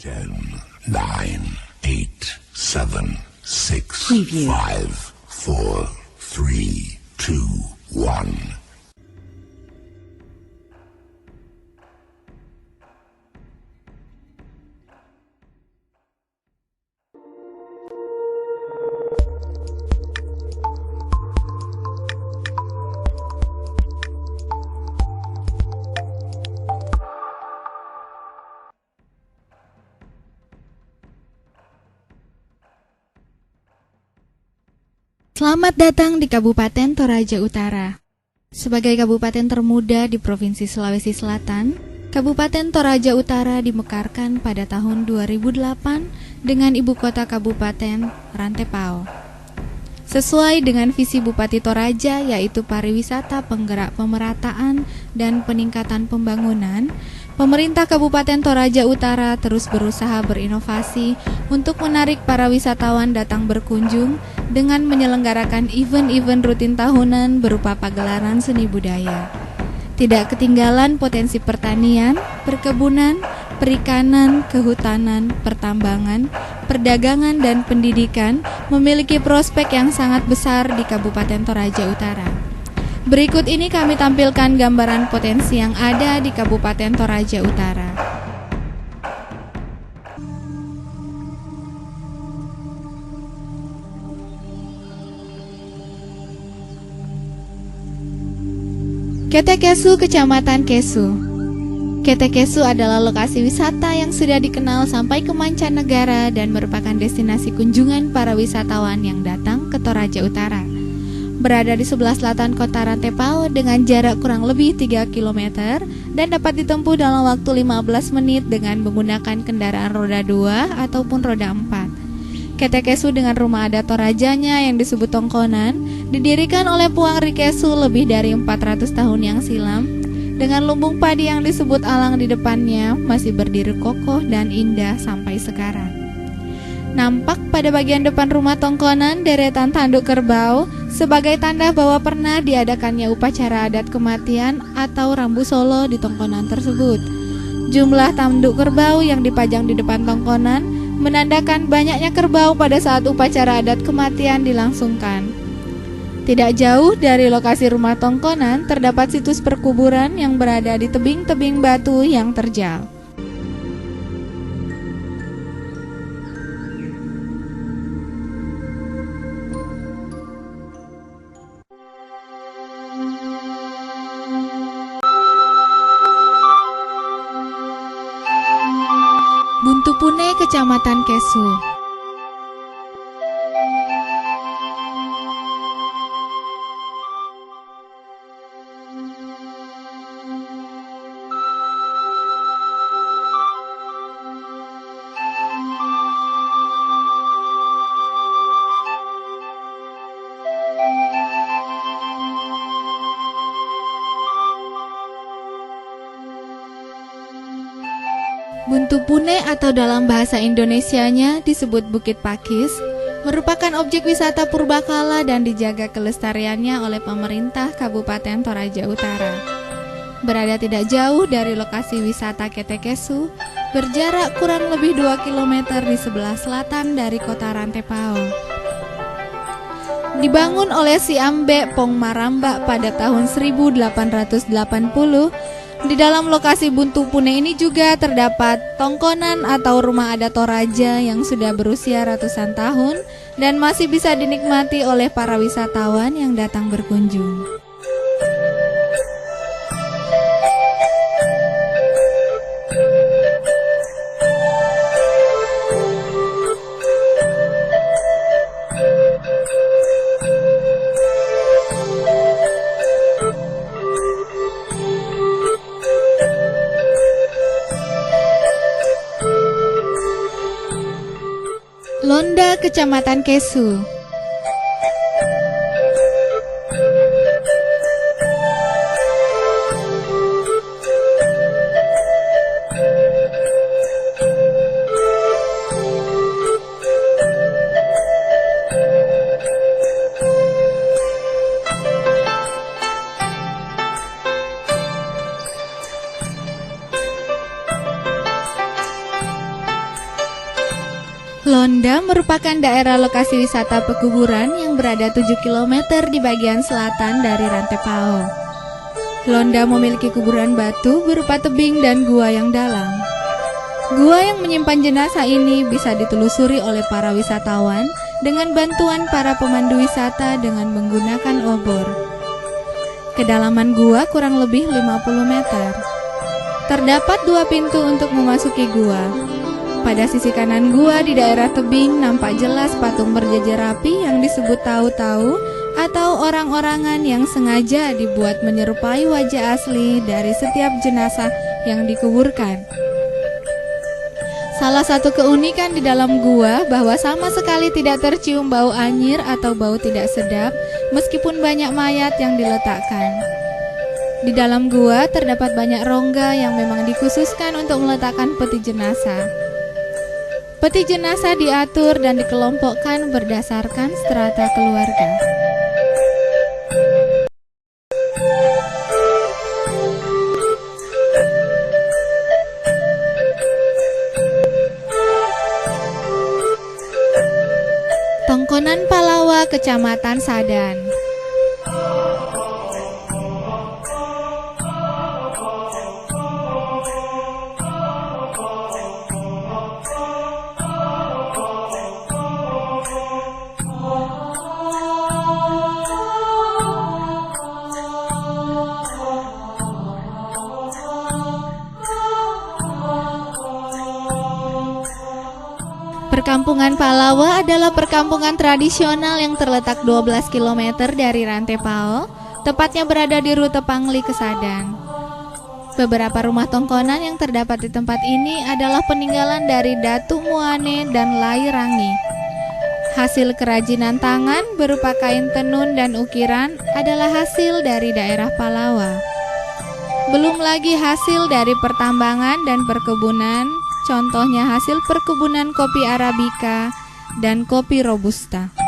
10, 9, 8, 7, 6, Preview. 5, 4, 3, 2, 1. Selamat datang di Kabupaten Toraja Utara. Sebagai kabupaten termuda di Provinsi Sulawesi Selatan, Kabupaten Toraja Utara dimekarkan pada tahun 2008 dengan ibu kota kabupaten Rantepao. Sesuai dengan visi Bupati Toraja yaitu pariwisata penggerak pemerataan dan peningkatan pembangunan, pemerintah Kabupaten Toraja Utara terus berusaha berinovasi untuk menarik para wisatawan datang berkunjung dengan menyelenggarakan event-event rutin tahunan berupa pagelaran seni budaya. Tidak ketinggalan potensi pertanian, perkebunan, perikanan, kehutanan, pertambangan, perdagangan, dan pendidikan memiliki prospek yang sangat besar di Kabupaten Toraja Utara. Berikut ini kami tampilkan gambaran potensi yang ada di Kabupaten Toraja Utara. Ketekesu, Kecamatan Kesu. Ketekesu adalah lokasi wisata yang sudah dikenal sampai ke mancanegara dan merupakan destinasi kunjungan para wisatawan yang datang ke Toraja Utara. Berada di sebelah selatan kota Rantepao dengan jarak kurang lebih 3 km dan dapat ditempuh dalam waktu 15 menit dengan menggunakan kendaraan roda 2 ataupun roda 4. Ketekesu dengan rumah adat Torajanya yang disebut Tongkonan didirikan oleh Puang Rikesu lebih dari 400 tahun yang silam. Dengan lumbung padi yang disebut alang di depannya masih berdiri kokoh dan indah sampai sekarang. Nampak pada bagian depan rumah Tongkonan deretan tanduk kerbau sebagai tanda bahwa pernah diadakannya upacara adat kematian atau rambu solo di Tongkonan tersebut. Jumlah tanduk kerbau yang dipajang di depan Tongkonan menandakan banyaknya kerbau pada saat upacara adat kematian dilangsungkan. Tidak jauh dari lokasi rumah Tongkonan terdapat situs perkuburan yang berada di tebing-tebing batu yang terjal. Buntupune, Kecamatan Kesu. Buntupune atau dalam bahasa Indonesianya disebut Bukit Pakis, merupakan objek wisata purbakala dan dijaga kelestariannya oleh pemerintah Kabupaten Toraja Utara. Berada tidak jauh dari lokasi wisata Ketekesu, berjarak kurang lebih 2 km di sebelah selatan dari kota Rantepao. Dibangun oleh Si Ambe Pong Maramba pada tahun 1880, di dalam lokasi Buntupune ini juga terdapat Tongkonan atau rumah adat Toraja yang sudah berusia ratusan tahun dan masih bisa dinikmati oleh para wisatawan yang datang berkunjung. Londa, Kecamatan Kesu. Londa merupakan daerah lokasi wisata pekuburan yang berada 7 km di bagian selatan dari Rantai Pao. Londa memiliki kuburan batu berupa tebing dan gua yang dalam. Gua yang menyimpan jenazah ini bisa ditelusuri oleh para wisatawan dengan bantuan para pemandu wisata dengan menggunakan obor. Kedalaman gua kurang lebih 50 meter. Terdapat 2 pintu untuk memasuki gua. Pada sisi kanan gua di daerah tebing nampak jelas patung berjejer rapi yang disebut tahu-tahu atau orang-orangan yang sengaja dibuat menyerupai wajah asli dari setiap jenazah yang dikuburkan. Salah satu keunikan di dalam gua bahwa sama sekali tidak tercium bau anyir atau bau tidak sedap meskipun banyak mayat yang diletakkan. Di dalam gua terdapat banyak rongga yang memang dikhususkan untuk meletakkan peti jenazah. Peti jenazah diatur dan dikelompokkan berdasarkan strata keluarga. Tongkonan Palawa, Kecamatan Sadan. Perkampungan Palawa adalah perkampungan tradisional yang terletak 12 km dari Rantai Pao, tepatnya berada di rute Pangli ke Sadan. Beberapa rumah tongkonan yang terdapat di tempat ini adalah peninggalan dari Datuk Muane dan Lai Rangi. Hasil kerajinan tangan berupa kain tenun dan ukiran adalah hasil dari daerah Palawa. Belum lagi hasil dari pertambangan dan perkebunan, contohnya hasil perkebunan kopi Arabica dan kopi Robusta.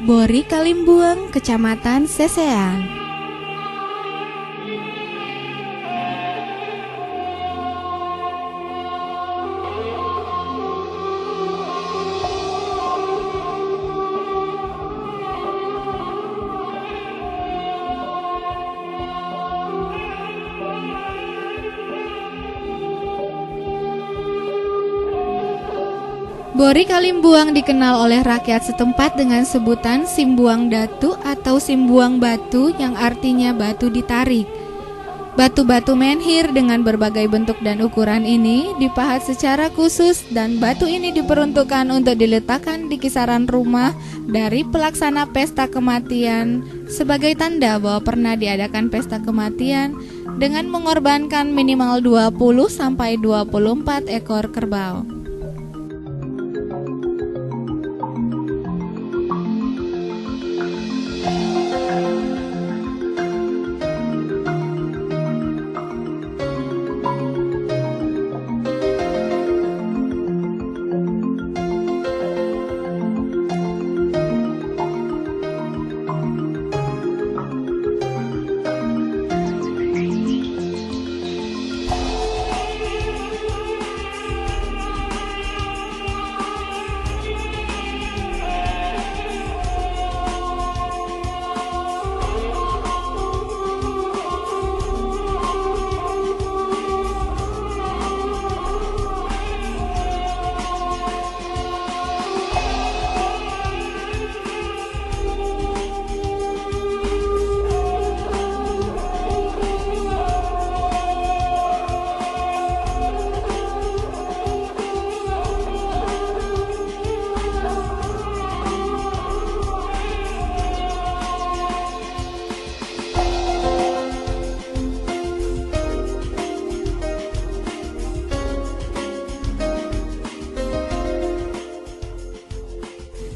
Bori Kalimbuang, Kecamatan Sesean. Bori Kalimbuang dikenal oleh rakyat setempat dengan sebutan Simbuang Datu atau Simbuang Batu yang artinya batu ditarik. Batu-batu menhir dengan berbagai bentuk dan ukuran ini dipahat secara khusus dan batu ini diperuntukkan untuk diletakkan di kisaran rumah dari pelaksana pesta kematian sebagai tanda bahwa pernah diadakan pesta kematian dengan mengorbankan minimal 20-24 ekor kerbau.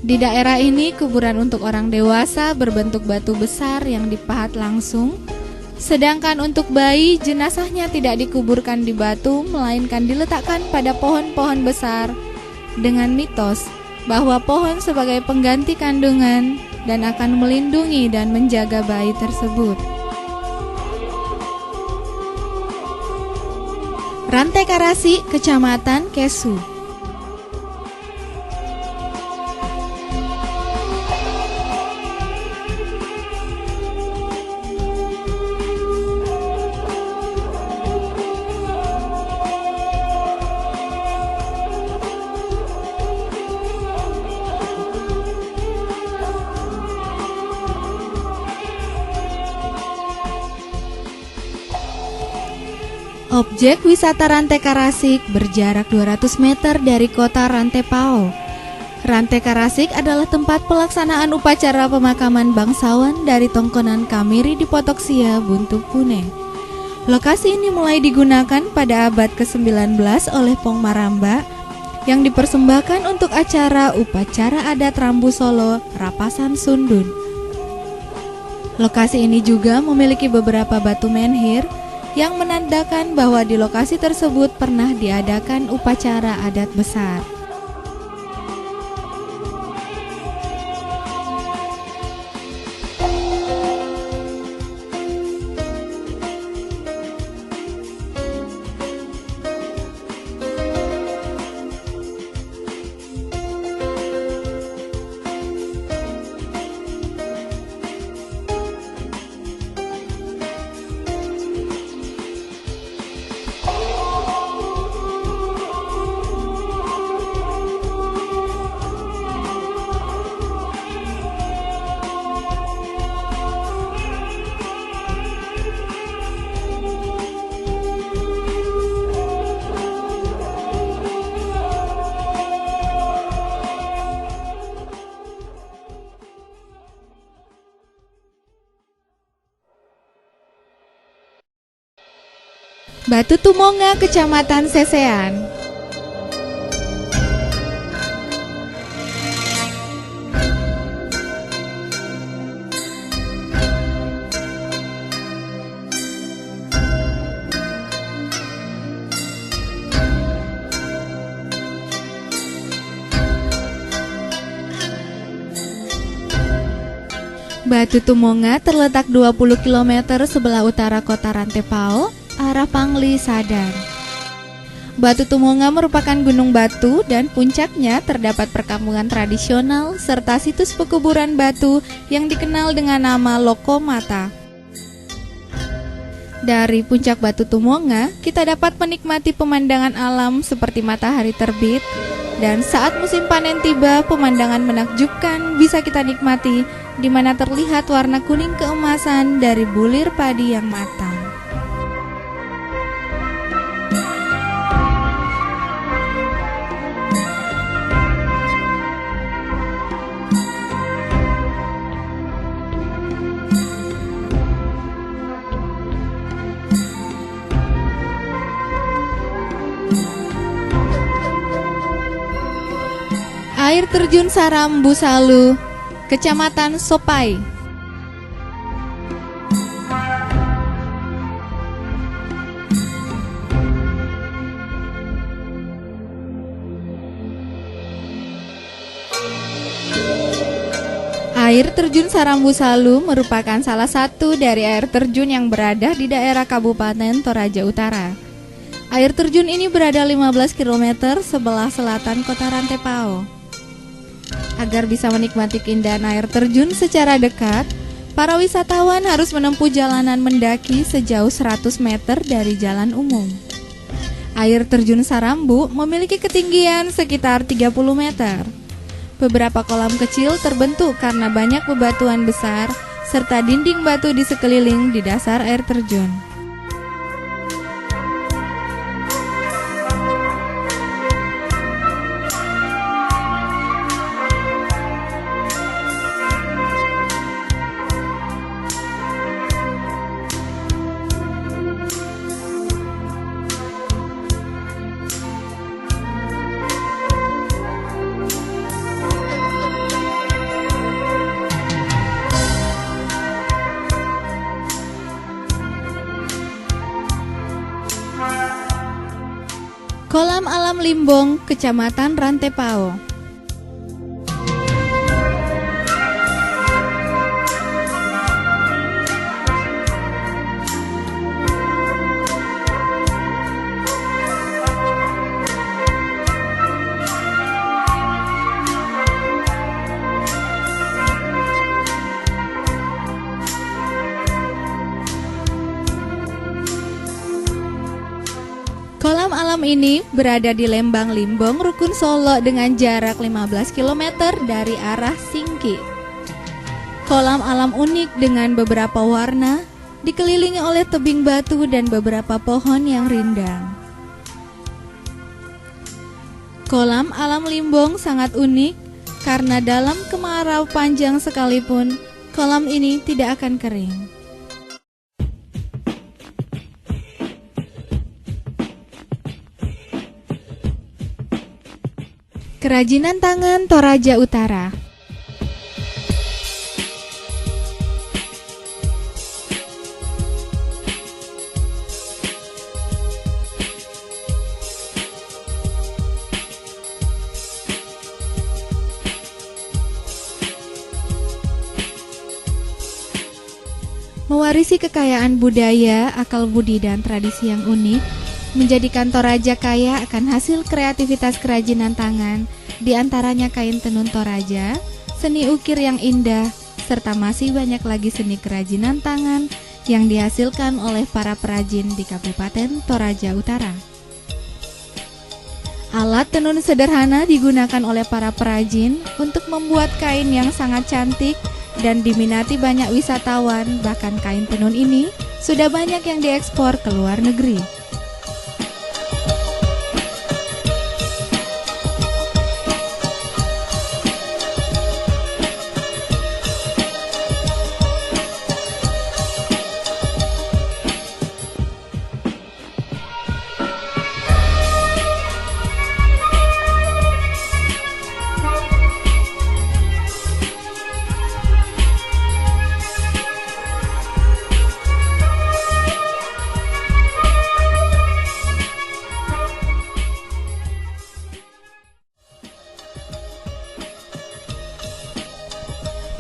Di daerah ini kuburan untuk orang dewasa berbentuk batu besar yang dipahat langsung. Sedangkan untuk bayi, jenazahnya tidak dikuburkan di batu, melainkan diletakkan pada pohon-pohon besar dengan mitos bahwa pohon sebagai pengganti kandungan dan akan melindungi dan menjaga bayi tersebut. Rantai Karasi, Kecamatan Kesu. Objek wisata Rantai Karasik berjarak 200 meter dari kota Rantepao. Rantai Karasik adalah tempat pelaksanaan upacara pemakaman bangsawan dari Tongkonan Kamiri di Potoksia, Buntu, Pune. Lokasi ini mulai digunakan pada abad ke-19 oleh Pong Maramba yang dipersembahkan untuk acara upacara adat Rambu Solo, Rapasan Sundun. Lokasi ini juga memiliki beberapa batu menhir yang menandakan bahwa di lokasi tersebut pernah diadakan upacara adat besar. Batu Tumonga, Kecamatan Sesean. Batu Tumonga terletak 20 km sebelah utara kota Rantepao, arah Pangli, Sadar. Batu Tumonga merupakan gunung batu dan puncaknya terdapat perkampungan tradisional serta situs pekuburan batu yang dikenal dengan nama Lokomata. Dari puncak Batu Tumonga, kita dapat menikmati pemandangan alam seperti matahari terbit, dan saat musim panen tiba, pemandangan menakjubkan bisa kita nikmati, di mana terlihat warna kuning keemasan dari bulir padi yang matang. Air terjun Sarambu Salu, Kecamatan Sopai. Air terjun Sarambu Salu merupakan salah satu dari air terjun yang berada di daerah Kabupaten Toraja Utara. Air terjun ini berada 15 km sebelah selatan kota Rantepao. Agar bisa menikmati keindahan air terjun secara dekat, para wisatawan harus menempuh jalanan mendaki sejauh 100 meter dari jalan umum. Air terjun Sarambu memiliki ketinggian sekitar 30 meter. Beberapa kolam kecil terbentuk karena banyak bebatuan besar serta dinding batu di sekeliling di dasar air terjun. Kolam Alam Limbong, Kecamatan Rantepao. Kolam alam ini berada di Lembang Limbong, Rukun Solo dengan jarak 15 km dari arah Singki. Kolam alam unik dengan beberapa warna, dikelilingi oleh tebing batu dan beberapa pohon yang rindang. Kolam alam Limbong sangat unik karena dalam kemarau panjang sekalipun, kolam ini tidak akan kering. Kerajinan tangan Toraja Utara. Mewarisi kekayaan budaya, akal budi dan tradisi yang unik, menjadikan Toraja kaya akan hasil kreativitas kerajinan tangan, diantaranya kain tenun Toraja, seni ukir yang indah, serta masih banyak lagi seni kerajinan tangan yang dihasilkan oleh para perajin di Kabupaten Toraja Utara. Alat tenun sederhana digunakan oleh para perajin untuk membuat kain yang sangat cantik dan diminati banyak wisatawan, bahkan kain tenun ini sudah banyak yang diekspor ke luar negeri.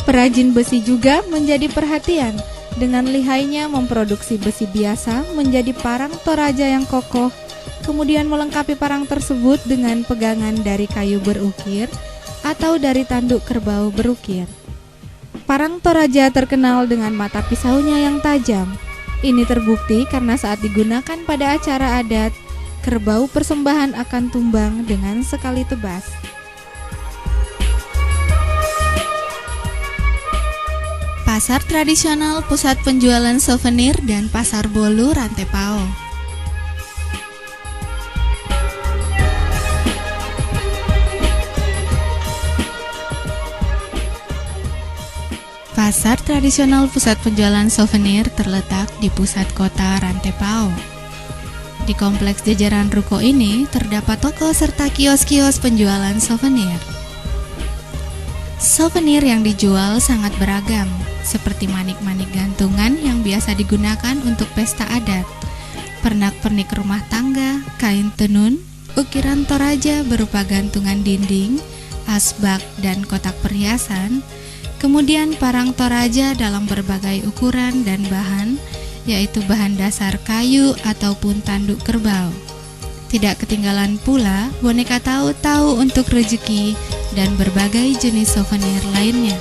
Perajin besi juga menjadi perhatian dengan lihainya memproduksi besi biasa menjadi parang Toraja yang kokoh, kemudian melengkapi parang tersebut dengan pegangan dari kayu berukir atau dari tanduk kerbau berukir. Parang Toraja terkenal dengan mata pisaunya yang tajam. Ini terbukti karena saat digunakan pada acara adat, kerbau persembahan akan tumbang dengan sekali tebas. Pasar tradisional, pusat penjualan souvenir, dan pasar bolu Rantepao. Pasar tradisional pusat penjualan souvenir terletak di pusat kota Rantepao. Di kompleks jajaran ruko ini terdapat toko serta kios-kios penjualan souvenir. Souvenir yang dijual sangat beragam, seperti manik-manik gantungan yang biasa digunakan untuk pesta adat, pernak-pernik rumah tangga, kain tenun, ukiran Toraja berupa gantungan dinding, asbak, dan kotak perhiasan, kemudian parang Toraja dalam berbagai ukuran dan bahan, yaitu bahan dasar kayu ataupun tanduk kerbau. Tidak ketinggalan pula boneka tahu-tahu untuk rezeki dan berbagai jenis souvenir lainnya.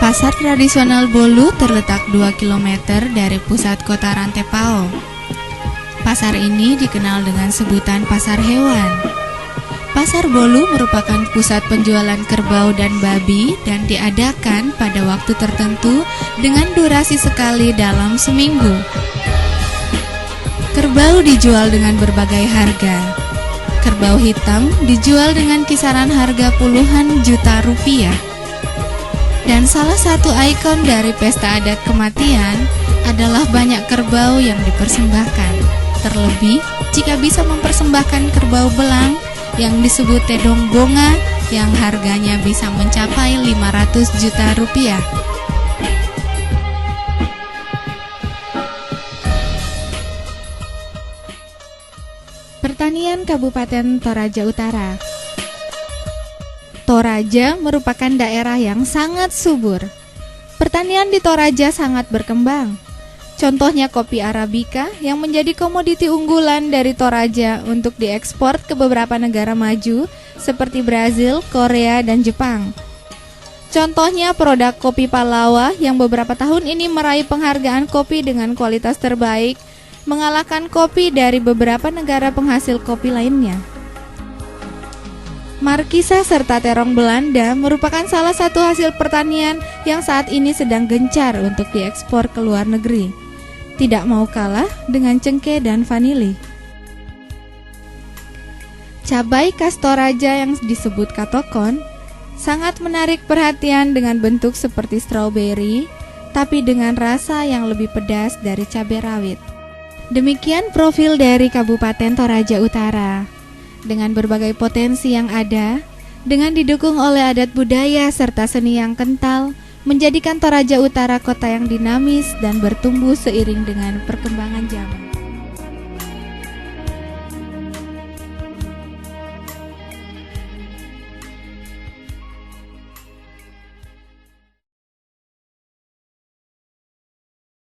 Pasar tradisional Bolu terletak 2 km dari pusat kota Rantepao. Pasar ini dikenal dengan sebutan pasar hewan. Pasar Bolu merupakan pusat penjualan kerbau dan babi dan diadakan pada waktu tertentu dengan durasi sekali dalam seminggu. Kerbau dijual dengan berbagai harga. Kerbau hitam dijual dengan kisaran harga puluhan juta rupiah. Dan salah satu ikon dari pesta adat kematian adalah banyak kerbau yang dipersembahkan. Terlebih jika bisa mempersembahkan kerbau belang yang disebut tedong bonga yang harganya bisa mencapai 500 juta rupiah. Pertanian Kabupaten Toraja Utara. Toraja merupakan daerah yang sangat subur. Pertanian di Toraja sangat berkembang. Contohnya kopi Arabica yang menjadi komoditi unggulan dari Toraja untuk diekspor ke beberapa negara maju seperti Brazil, Korea, dan Jepang. Contohnya produk kopi Palawa yang beberapa tahun ini meraih penghargaan kopi dengan kualitas terbaik, mengalahkan kopi dari beberapa negara penghasil kopi lainnya. Markisa serta terong Belanda merupakan salah satu hasil pertanian yang saat ini sedang gencar untuk diekspor ke luar negeri. Tidak mau kalah dengan cengkeh dan vanili. Cabai khas Toraja yang disebut katokon sangat menarik perhatian dengan bentuk seperti stroberi, tapi dengan rasa yang lebih pedas dari cabai rawit. Demikian profil dari Kabupaten Toraja Utara. Dengan berbagai potensi yang ada, dengan didukung oleh adat budaya serta seni yang kental, menjadikan Toraja Utara kota yang dinamis dan bertumbuh seiring dengan perkembangan zaman.